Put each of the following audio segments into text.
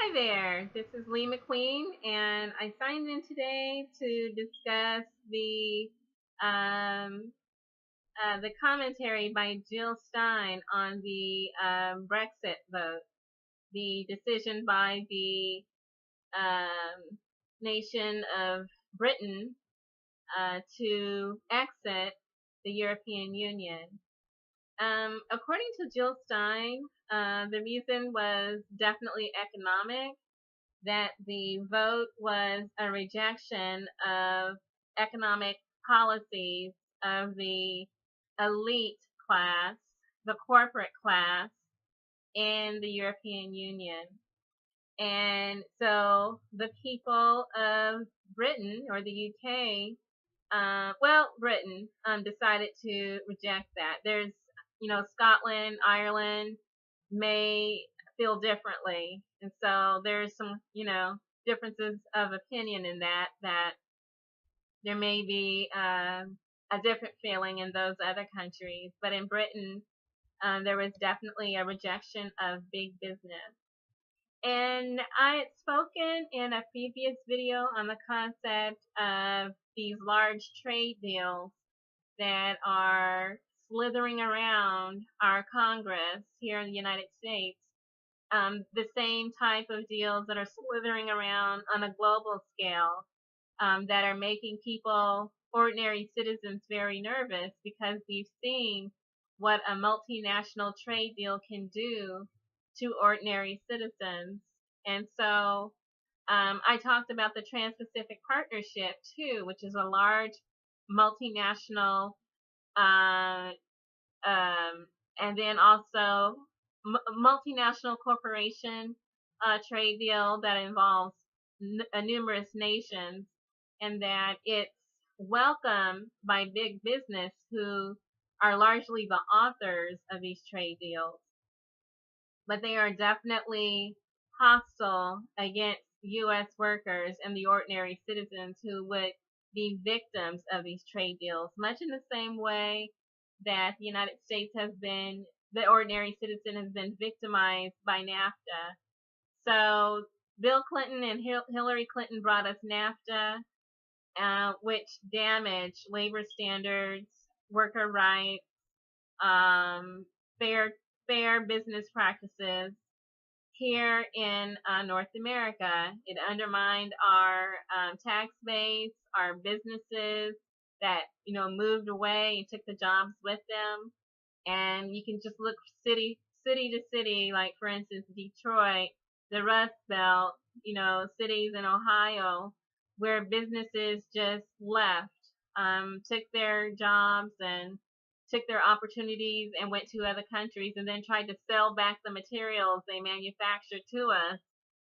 Hi there, this is Lee McQueen, and I signed in today to discuss um, the commentary by Jill Stein on the Brexit vote, the decision by the nation of Britain to exit the European Union. According to Jill Stein, the reason was definitely economic, that the vote was a rejection of economic policies of the elite class, the corporate class in the European Union. And so the people of Britain or the UK, Britain, decided to reject that. There's, Scotland, Ireland may feel differently. And so there's some, differences of opinion in that there may be a different feeling in those other countries. But in Britain, there was definitely a rejection of big business. And I had spoken in a previous video on the concept of these large trade deals that are slithering around our Congress here in the United States. The same type of deals that are slithering around on a global scale, that are making people, ordinary citizens, very nervous because we've seen what a multinational trade deal can do to ordinary citizens. And so I talked about the Transpacific Partnership too, which is a large multinational and then also multinational corporation trade deal that involves numerous nations, and that it's welcome by big business who are largely the authors of these trade deals. But they are definitely hostile against U.S. workers and the ordinary citizens who would be victims of these trade deals, much in the same way that the United States has been, the ordinary citizen has been victimized by NAFTA. So Bill Clinton and Hillary Clinton brought us NAFTA, which damaged labor standards, worker rights, fair business practices here in North America. It undermined our tax base, our businesses that moved away and took the jobs with them. And you can just look city to city, like for instance Detroit, the Rust Belt, cities in Ohio, where businesses just left, took their jobs and took their opportunities and went to other countries and then tried to sell back the materials they manufactured to us,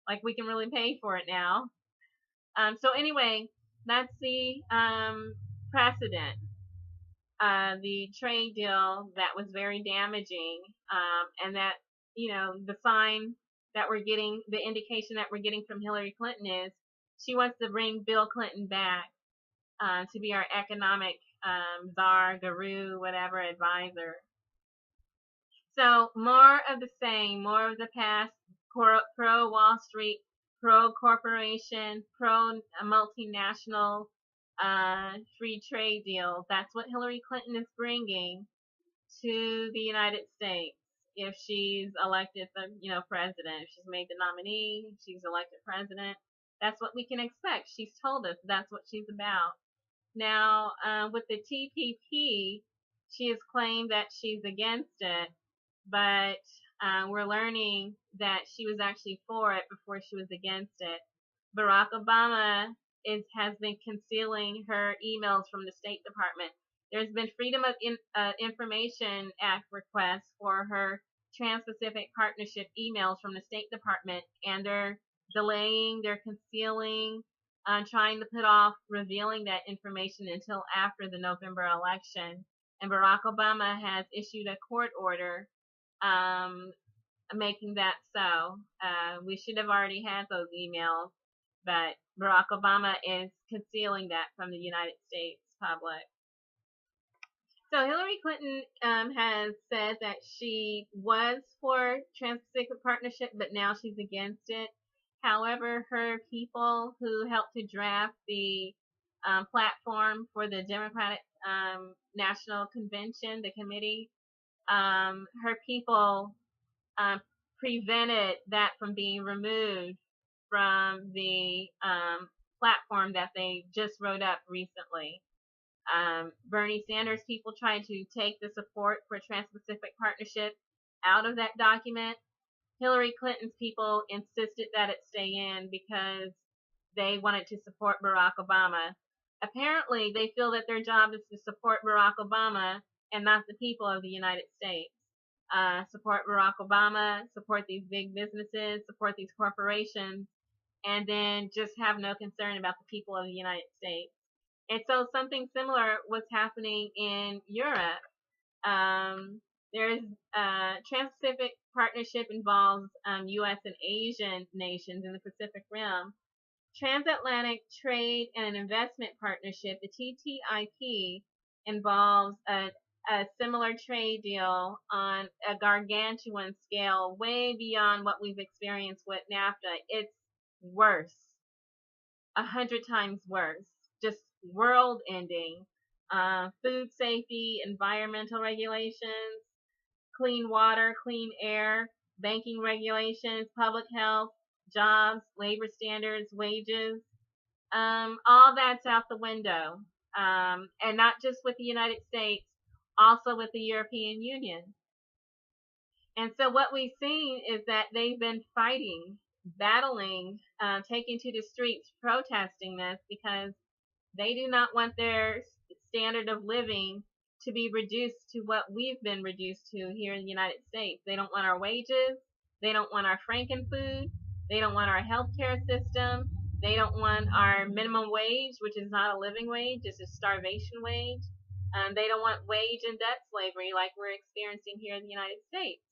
like we can really pay for it now. So anyway, that's the precedent. The trade deal that was very damaging, and that, the sign that we're getting, the indication that we're getting from Hillary Clinton is she wants to bring Bill Clinton back to be our economic czar, guru, whatever, advisor. So more of the same, more of the past, pro Wall Street, pro corporation, pro multinational free trade deal. That's what Hillary Clinton is bringing to the United States if she's elected the president. If she's made the nominee, if she's elected president, that's what we can expect. She's told us that's what she's about. Now, with the TPP, she has claimed that she's against it, but we're learning that she was actually for it before she was against it. Barack Obama has been concealing her emails from the State Department. There's been Freedom of Information Act requests for her Transpacific Partnership emails from the State Department, and they're delaying, they're concealing, trying to put off revealing that information until after the November election. And Barack Obama has issued a court order making that so. We should have already had those emails, but Barack Obama is concealing that from the United States public. So Hillary Clinton has said that she was for Transpacific Partnership, but now she's against it. However, her people who helped to draft the platform for the Democratic National Convention, the committee, her people prevented that from being removed from the platform that they just wrote up recently. Bernie Sanders' people tried to take the support for Transpacific Partnership out of that document. Hillary Clinton's people insisted that it stay in because they wanted to support Barack Obama. Apparently, they feel that their job is to support Barack Obama and not the people of the United States. Support Barack Obama, support these big businesses, support these corporations, and then just have no concern about the people of the United States. And so something similar was happening in Europe. There's Trans-Pacific Partnership involves U.S. and Asian nations in the Pacific Rim. Transatlantic Trade and Investment Partnership, the TTIP, involves a similar trade deal on a gargantuan scale, way beyond what we've experienced with NAFTA. It's worse, 100 times worse, just world-ending. Food safety, environmental regulations, clean water, clean air, banking regulations, public health, jobs, labor standards, wages, all that's out the window. And not just with the United States, also with the European Union. And so what we've seen is that they've been fighting, battling, taking to the streets, protesting this because they do not want their standard of living to be reduced to what we've been reduced to here in the United States. They don't want our wages. They don't want our frankenfood. They don't want our healthcare system. They don't want our minimum wage, which is not a living wage, it's a starvation wage. They don't want wage and debt slavery like we're experiencing here in the United States.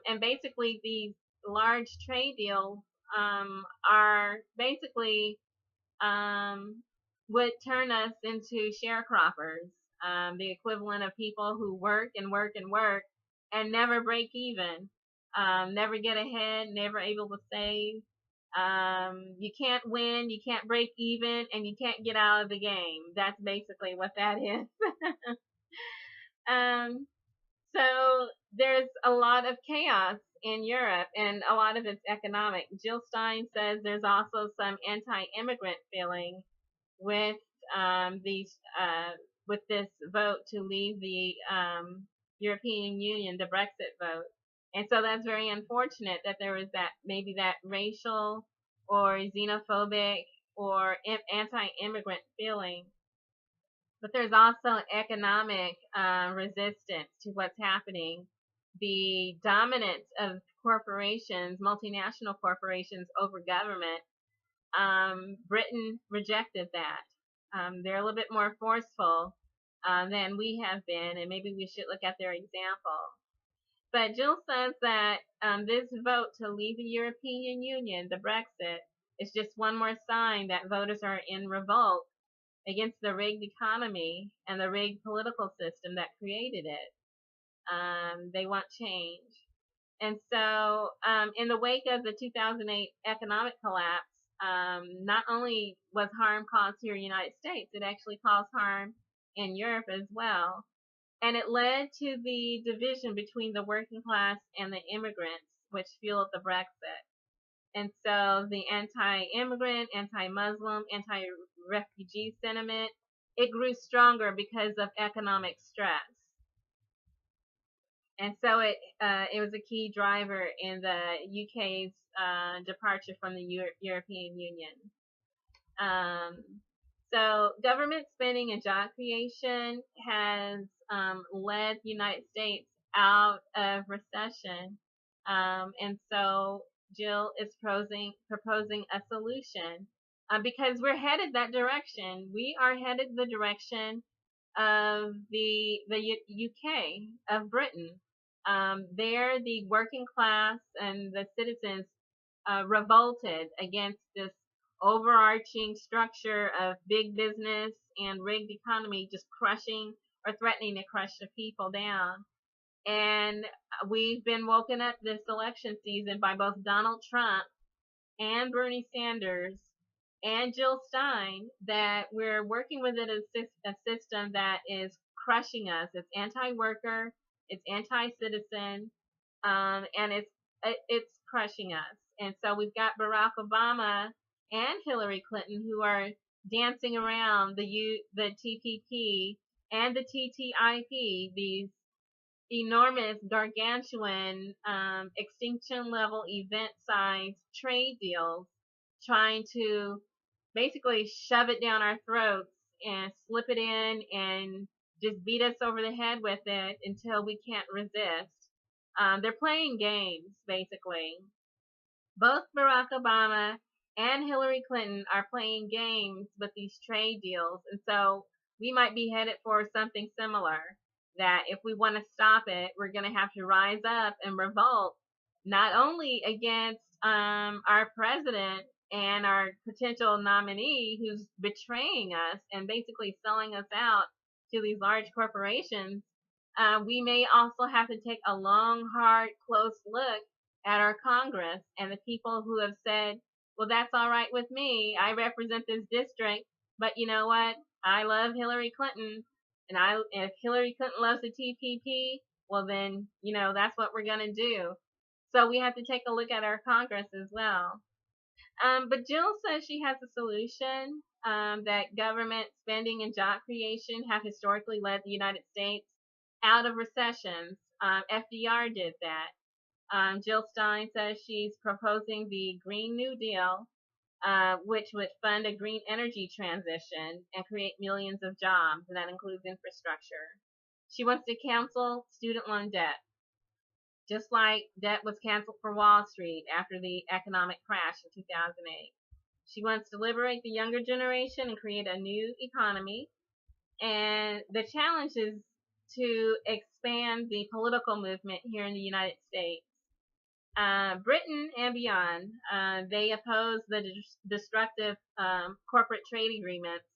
And basically, these large trade deals are basically would turn us into sharecroppers, the equivalent of people who work and work and work and never break even, never get ahead, never able to save. You can't win, you can't break even, and you can't get out of the game. That's basically what that is. So there's a lot of chaos in Europe, and a lot of it's economic. Jill Stein says there's also some anti-immigrant feeling with with this vote to leave the European Union, the Brexit vote. And so that's very unfortunate that there was maybe that racial or xenophobic or anti-immigrant feeling. But there's also economic resistance to what's happening. The dominance of corporations, multinational corporations over government, Britain rejected that. They're a little bit more forceful than we have been, and maybe we should look at their example. But Jill says that this vote to leave the European Union, the Brexit, is just one more sign that voters are in revolt against the rigged economy and the rigged political system that created it. They want change. And so in the wake of the 2008 economic collapse, not only was harm caused here in the United States, it actually caused harm in Europe as well. And it led to the division between the working class and the immigrants, which fueled the Brexit. And so the anti-immigrant, anti-Muslim, anti-refugee sentiment, it grew stronger because of economic stress. And so it was a key driver in the UK's departure from the European Union. So government spending and job creation has led the United States out of recession. And so Jill is proposing a solution because we're headed that direction. We are headed the direction of the UK, of Britain. There, the working class and the citizens revolted against this overarching structure of big business and rigged economy just crushing or threatening to crush the people down. And we've been woken up this election season by both Donald Trump and Bernie Sanders and Jill Stein that we're working within a system that is crushing us. It's anti-worker, it's anti-citizen, and it's crushing us. And so we've got Barack Obama and Hillary Clinton who are dancing around the TPP and the TTIP, these enormous, gargantuan, extinction level event size trade deals, trying to basically shove it down our throats and slip it in and just beat us over the head with it until we can't resist. They're playing games, basically. Both Barack Obama and Hillary Clinton are playing games with these trade deals. And so we might be headed for something similar, that if we want to stop it, we're going to have to rise up and revolt, not only against our president and our potential nominee who's betraying us and basically selling us out to these large corporations. We may also have to take a long, hard, close look at our Congress and the people who have said, well, that's all right with me. I represent this district, but you know what? I love Hillary Clinton, and if Hillary Clinton loves the TPP, well then, that's what we're going to do. So we have to take a look at our Congress as well. But Jill says she has a solution, that government spending and job creation have historically led the United States out of recessions. FDR did that. Jill Stein says she's proposing the Green New Deal, which would fund a green energy transition and create millions of jobs, and that includes infrastructure. She wants to cancel student loan debt, just like debt was canceled for Wall Street after the economic crash in 2008. She wants to liberate the younger generation and create a new economy. And the challenge is to expand the political movement here in the United States. Britain and beyond, they oppose the destructive corporate trade agreements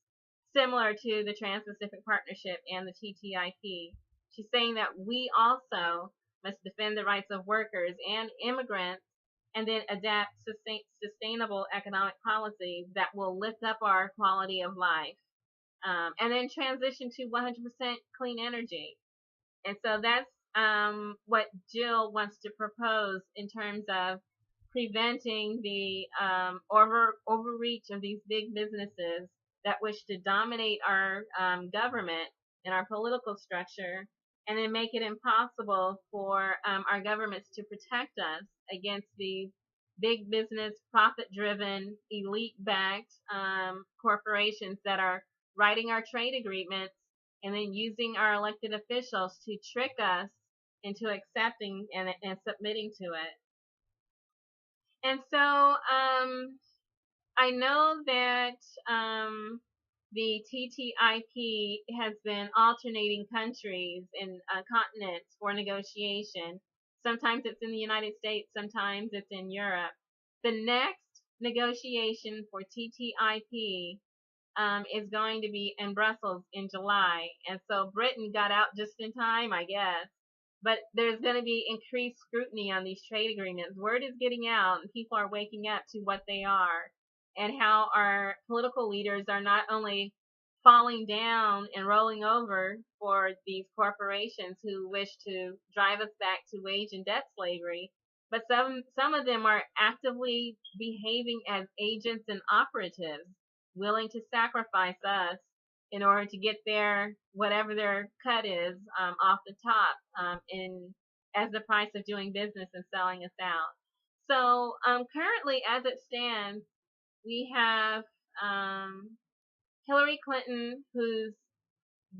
similar to the Transpacific Partnership and the TTIP. She's saying that we also must defend the rights of workers and immigrants, and then adapt sustainable economic policies that will lift up our quality of life, and then transition to 100% clean energy. And so that's what Jill wants to propose in terms of preventing the overreach of these big businesses that wish to dominate our government and our political structure, and then make it impossible for our governments to protect us against these big business, profit-driven, elite-backed corporations that are writing our trade agreements and then using our elected officials to trick us into accepting and submitting to it. And so I know that the TTIP has been alternating countries and continents for negotiation. Sometimes it's in the United States, sometimes it's in Europe. The next negotiation for TTIP is going to be in Brussels in July. And so Britain got out just in time, I guess. But there's going to be increased scrutiny on these trade agreements. Word is getting out, and people are waking up to what they are, and how our political leaders are not only falling down and rolling over for these corporations who wish to drive us back to wage and debt slavery, but some of them are actively behaving as agents and operatives, willing to sacrifice us in order to get their whatever their cut is off the top as the price of doing business and selling us out. So currently, as it stands, we have Hillary Clinton, who's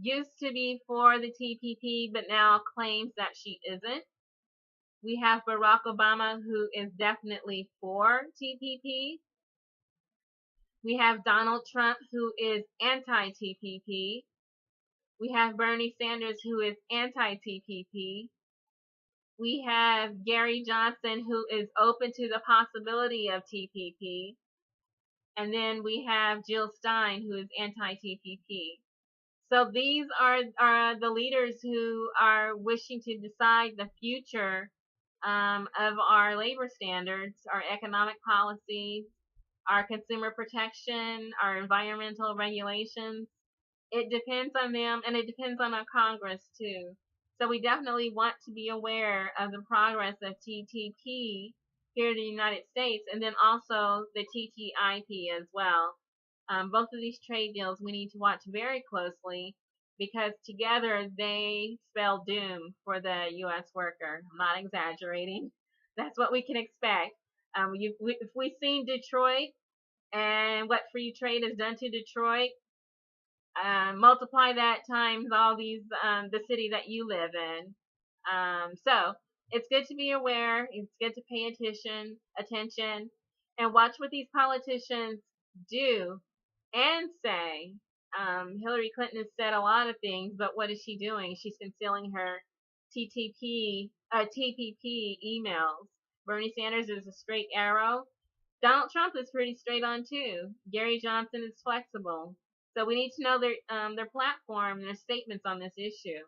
used to be for the TPP, but now claims that she isn't. We have Barack Obama, who is definitely for TPP. We have Donald Trump, who is anti-TPP. We have Bernie Sanders, who is anti-TPP. We have Gary Johnson, who is open to the possibility of TPP. And then we have Jill Stein, who is anti-TPP. So these are the leaders who are wishing to decide the future of our labor standards, our economic policies, our consumer protection, our environmental regulations. It depends on them, and it depends on our Congress too. So we definitely want to be aware of the progress of TTP here in the United States, and then also the TTIP as well. Both of these trade deals we need to watch very closely because together they spell doom for the U.S. worker. I'm not exaggerating. That's what we can expect. If we've seen Detroit and what free trade has done to Detroit, multiply that times all these the city that you live in. So it's good to be aware. It's good to pay attention, and watch what these politicians do and say. Hillary Clinton has said a lot of things, but what is she doing? She's concealing her TPP emails. Bernie Sanders is a straight arrow. Donald Trump is pretty straight on too. Gary Johnson is flexible. So we need to know their platform and their statements on this issue.